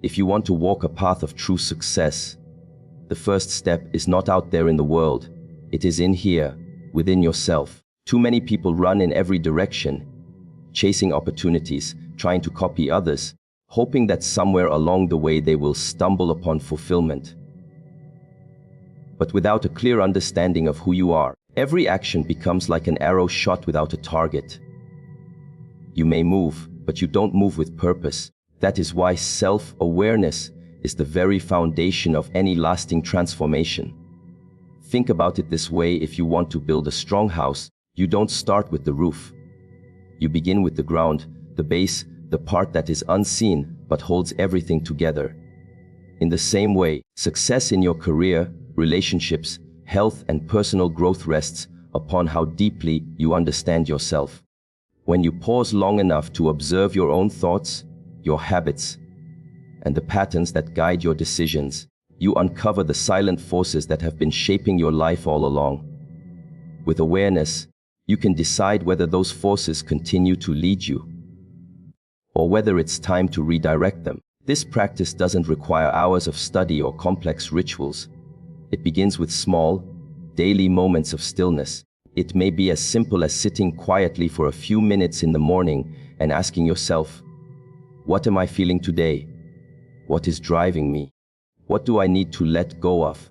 If you want to walk a path of true success, the first step is not out there in the world. It is in here, within yourself. Too many people run in every direction, chasing opportunities, trying to copy others, hoping that somewhere along the way they will stumble upon fulfillment. But without a clear understanding of who you are, every action becomes like an arrow shot without a target. You may move, but you don't move with purpose. That is why self-awareness is the very foundation of any lasting transformation. Think about it this way: if you want to build a strong house, you don't start with the roof. You begin with the ground, the base, the part that is unseen but holds everything together. In the same way, success in your career, relationships, health, and personal growth rests upon how deeply you understand yourself. When you pause long enough to observe your own thoughts, your habits, and the patterns that guide your decisions, you uncover the silent forces that have been shaping your life all along. With awareness, you can decide whether those forces continue to lead you, or whether it's time to redirect them. This practice doesn't require hours of study or complex rituals. It begins with small, daily moments of stillness. It may be as simple as sitting quietly for a few minutes in the morning and asking yourself, what am I feeling today? What is driving me? What do I need to let go of?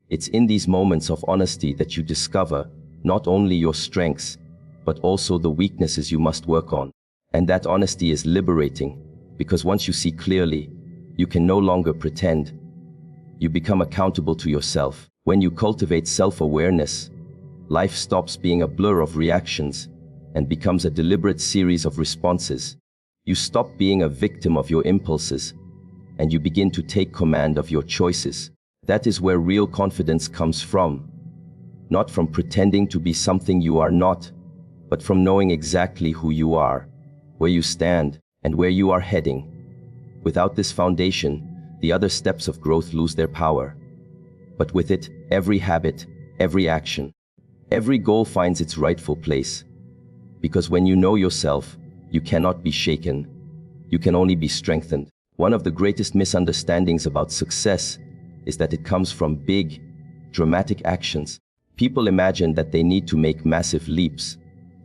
It's in these moments of honesty that you discover not only your strengths, but also the weaknesses you must work on. And that honesty is liberating, because once you see clearly, you can no longer pretend. You become accountable to yourself. When you cultivate self-awareness, life stops being a blur of reactions and becomes a deliberate series of responses. You stop being a victim of your impulses, and you begin to take command of your choices. That is where real confidence comes from. Not from pretending to be something you are not, but from knowing exactly who you are, where you stand, and where you are heading. Without this foundation, the other steps of growth lose their power. But with it, every habit, every action, every goal finds its rightful place. Because when you know yourself, you cannot be shaken. You can only be strengthened. One of the greatest misunderstandings about success is that it comes from big, dramatic actions. People imagine that they need to make massive leaps,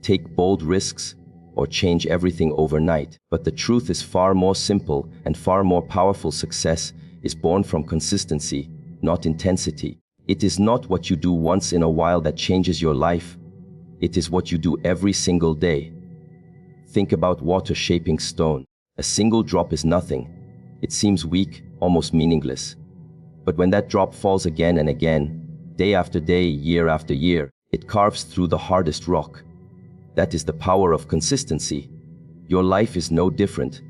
take bold risks, or change everything overnight. But the truth is far more simple and far more powerful. Success is born from consistency, not intensity. It is not what you do once in a while that changes your life. It is what you do every single day. Think about water shaping stone. A single drop is nothing. It seems weak, almost meaningless. But when that drop falls again and again, day after day, year after year, it carves through the hardest rock. That is the power of consistency. Your life is no different.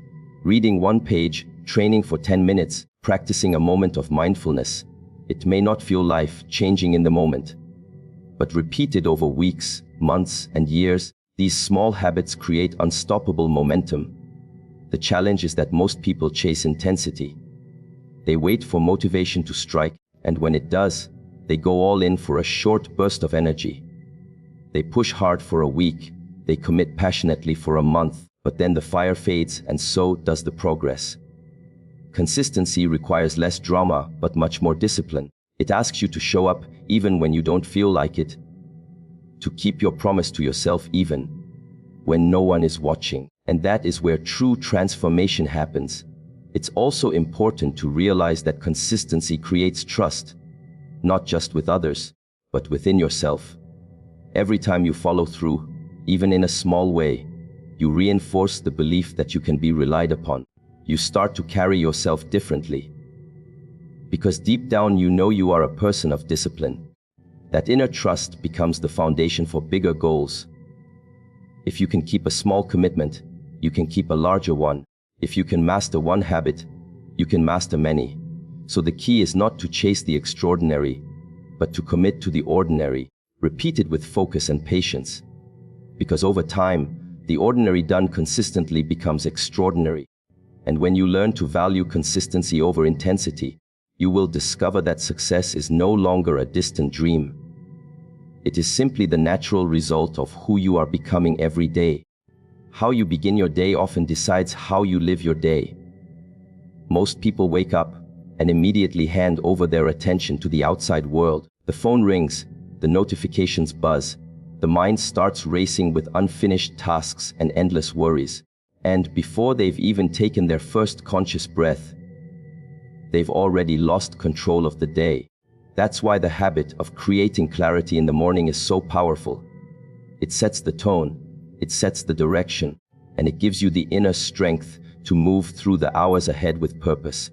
Reading one page, training for 10 minutes, practicing a moment of mindfulness. It may not feel life-changing in the moment, but repeated over weeks, months, and years, these small habits create unstoppable momentum. The challenge is that most people chase intensity. They wait for motivation to strike, and when it does, they go all in for a short burst of energy. They push hard for a week, they commit passionately for a month, but then the fire fades, and so does the progress. Consistency requires less drama, but much more discipline. It asks you to show up even when you don't feel like it, to keep your promise to yourself even when no one is watching. And that is where true transformation happens. It's also important to realize that consistency creates trust, not just with others, but within yourself. Every time you follow through, even in a small way, you reinforce the belief that you can be relied upon. You start to carry yourself differently. Because deep down you know you are a person of discipline. That inner trust becomes the foundation for bigger goals. If you can keep a small commitment, you can keep a larger one. If you can master one habit, you can master many. So the key is not to chase the extraordinary, but to commit to the ordinary, repeated with focus and patience. Because over time, the ordinary done consistently becomes extraordinary. And when you learn to value consistency over intensity, you will discover that success is no longer a distant dream. It is simply the natural result of who you are becoming every day. How you begin your day often decides how you live your day. Most people wake up and immediately hand over their attention to the outside world. The phone rings, the notifications buzz, the mind starts racing with unfinished tasks and endless worries. And before they've even taken their first conscious breath, they've already lost control of the day. That's why the habit of creating clarity in the morning is so powerful. It sets the tone, it sets the direction, and it gives you the inner strength to move through the hours ahead with purpose.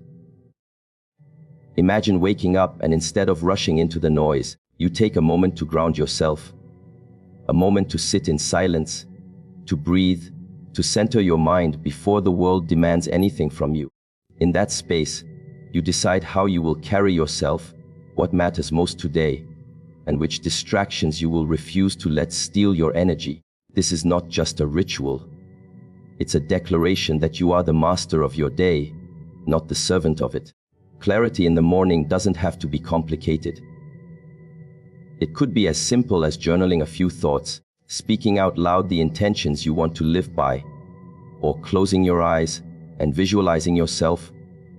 Imagine waking up and instead of rushing into the noise, you take a moment to ground yourself. A moment to sit in silence, to breathe, to center your mind before the world demands anything from you. In that space, you decide how you will carry yourself, what matters most today, and which distractions you will refuse to let steal your energy. This is not just a ritual. It's a declaration that you are the master of your day, not the servant of it. Clarity in the morning doesn't have to be complicated. It could be as simple as journaling a few thoughts, speaking out loud the intentions you want to live by, or closing your eyes and visualizing yourself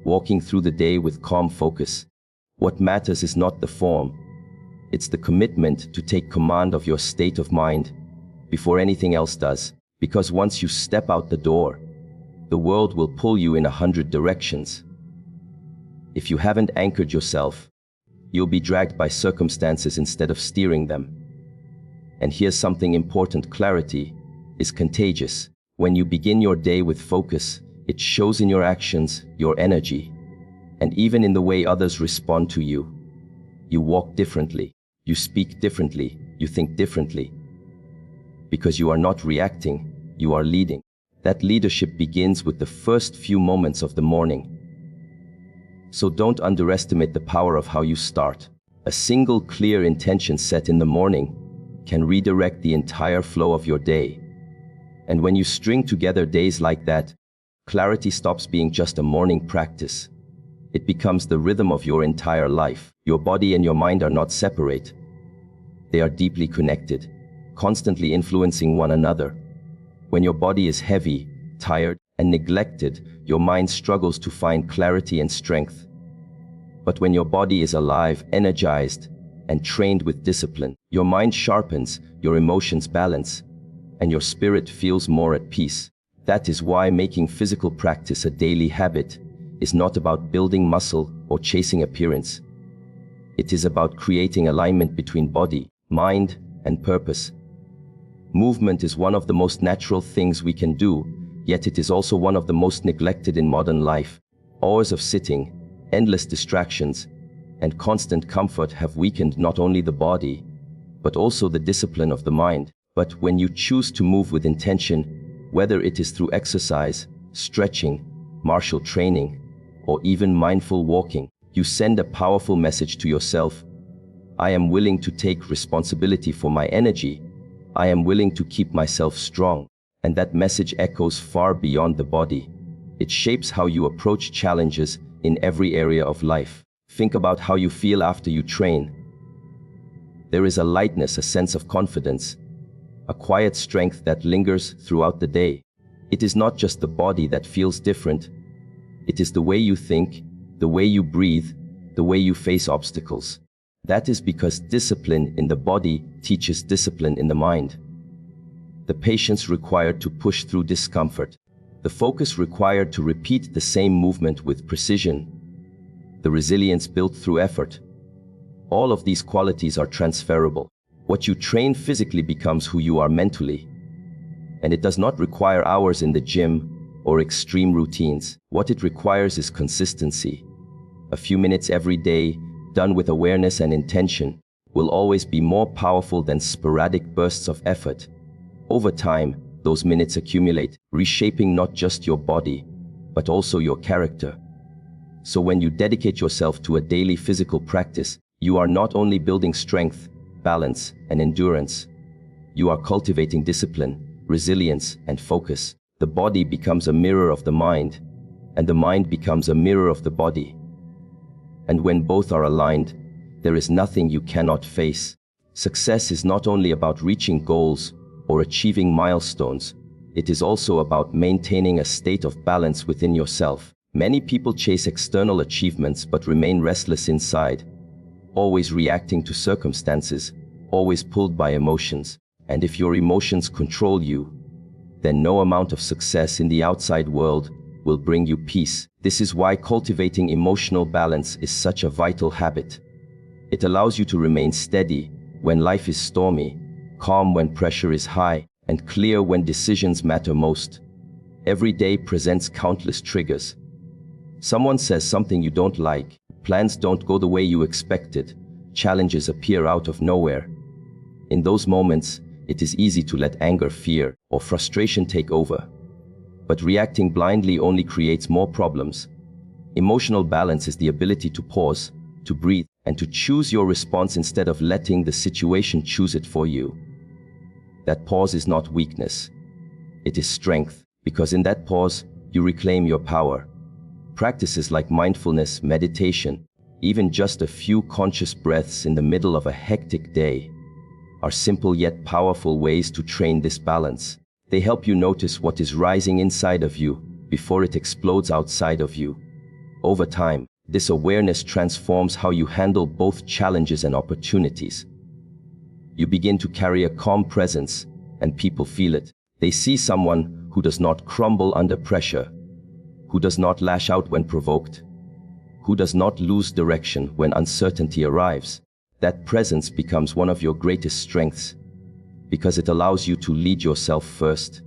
walking through the day with calm focus. What matters is not the form. It's the commitment to take command of your state of mind before anything else does. Because once you step out the door, the world will pull you in 100 directions. If you haven't anchored yourself, you'll be dragged by circumstances instead of steering them. And here's something important: clarity is contagious. When you begin your day with focus, it shows in your actions, your energy, and even in the way others respond to you. You walk differently, you speak differently, you think differently. Because you are not reacting, you are leading. That leadership begins with the first few moments of the morning. So don't underestimate the power of how you start. A single clear intention set in the morning can redirect the entire flow of your day. And when you string together days like that, clarity stops being just a morning practice. It becomes the rhythm of your entire life. Your body and your mind are not separate. They are deeply connected, constantly influencing one another. When your body is heavy, tired, and neglected, your mind struggles to find clarity and strength. But when your body is alive, energized, and trained with discipline, your mind sharpens, your emotions balance, and your spirit feels more at peace. That is why making physical practice a daily habit is not about building muscle or chasing appearance. It is about creating alignment between body, mind, and purpose. Movement is one of the most natural things we can do, yet it is also one of the most neglected in modern life. Hours of sitting, endless distractions, and constant comfort have weakened not only the body, but also the discipline of the mind. But when you choose to move with intention, whether it is through exercise, stretching, martial training, or even mindful walking, you send a powerful message to yourself. I am willing to take responsibility for my energy. I am willing to keep myself strong. And that message echoes far beyond the body. It shapes how you approach challenges in every area of life. Think about how you feel after you train. There is a lightness, a sense of confidence, a quiet strength that lingers throughout the day. It is not just the body that feels different. It is the way you think, the way you breathe, the way you face obstacles. That is because discipline in the body teaches discipline in the mind. The patience required to push through discomfort, the focus required to repeat the same movement with precision, the resilience built through effort. All of these qualities are transferable. What you train physically becomes who you are mentally. And it does not require hours in the gym or extreme routines. What it requires is consistency. A few minutes every day, done with awareness and intention, will always be more powerful than sporadic bursts of effort. Over time, those minutes accumulate, reshaping not just your body, but also your character. So when you dedicate yourself to a daily physical practice, you are not only building strength, balance, and endurance. You are cultivating discipline, resilience, and focus. The body becomes a mirror of the mind, and the mind becomes a mirror of the body. And when both are aligned, there is nothing you cannot face. Success is not only about reaching goals or achieving milestones. It is also about maintaining a state of balance within yourself. Many people chase external achievements but remain restless inside, always reacting to circumstances, always pulled by emotions. And if your emotions control you, then no amount of success in the outside world will bring you peace. This is why cultivating emotional balance is such a vital habit. It allows you to remain steady when life is stormy, calm when pressure is high, and clear when decisions matter most. Every day presents countless triggers. Someone says something you don't like, plans don't go the way you expected, challenges appear out of nowhere. In those moments, it is easy to let anger, fear, or frustration take over. But reacting blindly only creates more problems. Emotional balance is the ability to pause, to breathe, and to choose your response instead of letting the situation choose it for you. That pause is not weakness. It is strength, because in that pause, you reclaim your power. Practices like mindfulness, meditation, even just a few conscious breaths in the middle of a hectic day, are simple yet powerful ways to train this balance. They help you notice what is rising inside of you before it explodes outside of you. Over time, this awareness transforms how you handle both challenges and opportunities. You begin to carry a calm presence, and people feel it. They see someone who does not crumble under pressure, who does not lash out when provoked, who does not lose direction when uncertainty arrives. That presence becomes one of your greatest strengths, because it allows you to lead yourself first.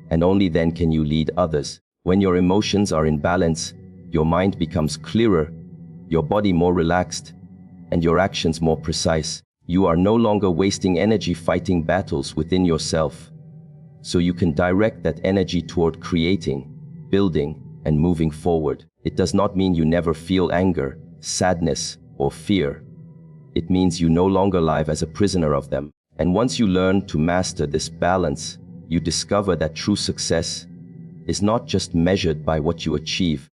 And only then can you lead others. When your emotions are in balance, your mind becomes clearer, your body more relaxed, and your actions more precise. You are no longer wasting energy fighting battles within yourself, so you can direct that energy toward creating, building, and moving forward. It does not mean you never feel anger, sadness, or fear. It means you no longer live as a prisoner of them. And once you learn to master this balance, you discover that true success is not just measured by what you achieve,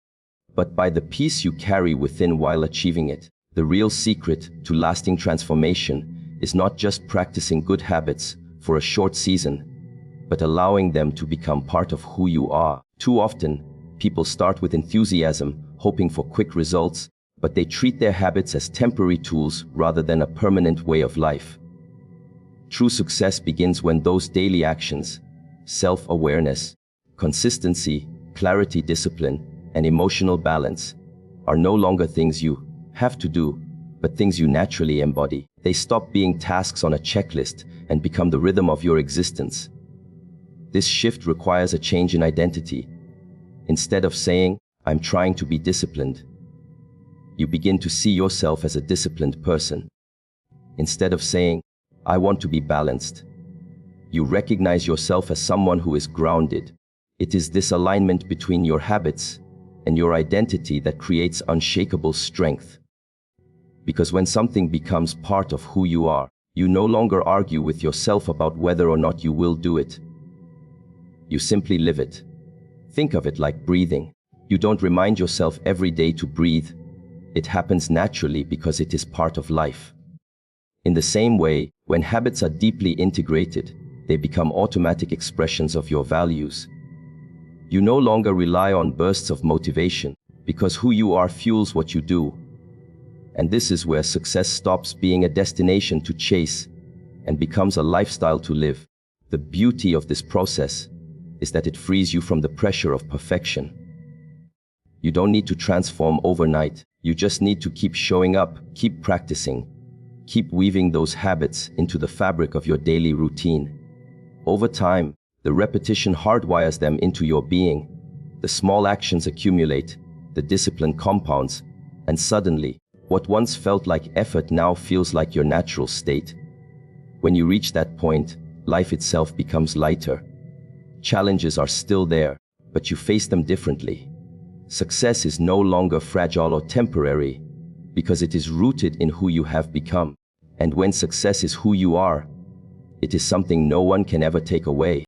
but by the peace you carry within while achieving it. The real secret to lasting transformation is not just practicing good habits for a short season, but allowing them to become part of who you are. Too often, people start with enthusiasm, hoping for quick results, but they treat their habits as temporary tools rather than a permanent way of life. True success begins when those daily actions, self-awareness, consistency, clarity, discipline, and emotional balance, are no longer things you have to do, but things you naturally embody. They stop being tasks on a checklist and become the rhythm of your existence. This shift requires a change in identity. Instead of saying, "I'm trying to be disciplined," you begin to see yourself as a disciplined person. Instead of saying, "I want to be balanced," you recognize yourself as someone who is grounded. It is this alignment between your habits and your identity that creates unshakable strength. Because when something becomes part of who you are, you no longer argue with yourself about whether or not you will do it. You simply live it. Think of it like breathing. You don't remind yourself every day to breathe. It happens naturally because it is part of life. In the same way, when habits are deeply integrated, they become automatic expressions of your values. You no longer rely on bursts of motivation, because who you are fuels what you do. And this is where success stops being a destination to chase and becomes a lifestyle to live. The beauty of this process is that it frees you from the pressure of perfection. You don't need to transform overnight. You just need to keep showing up, keep practicing, keep weaving those habits into the fabric of your daily routine. Over time, the repetition hardwires them into your being. The small actions accumulate, the discipline compounds, and suddenly, what once felt like effort now feels like your natural state. When you reach that point, life itself becomes lighter. Challenges are still there, but you face them differently. Success is no longer fragile or temporary, because it is rooted in who you have become. And when success is who you are, it is something no one can ever take away.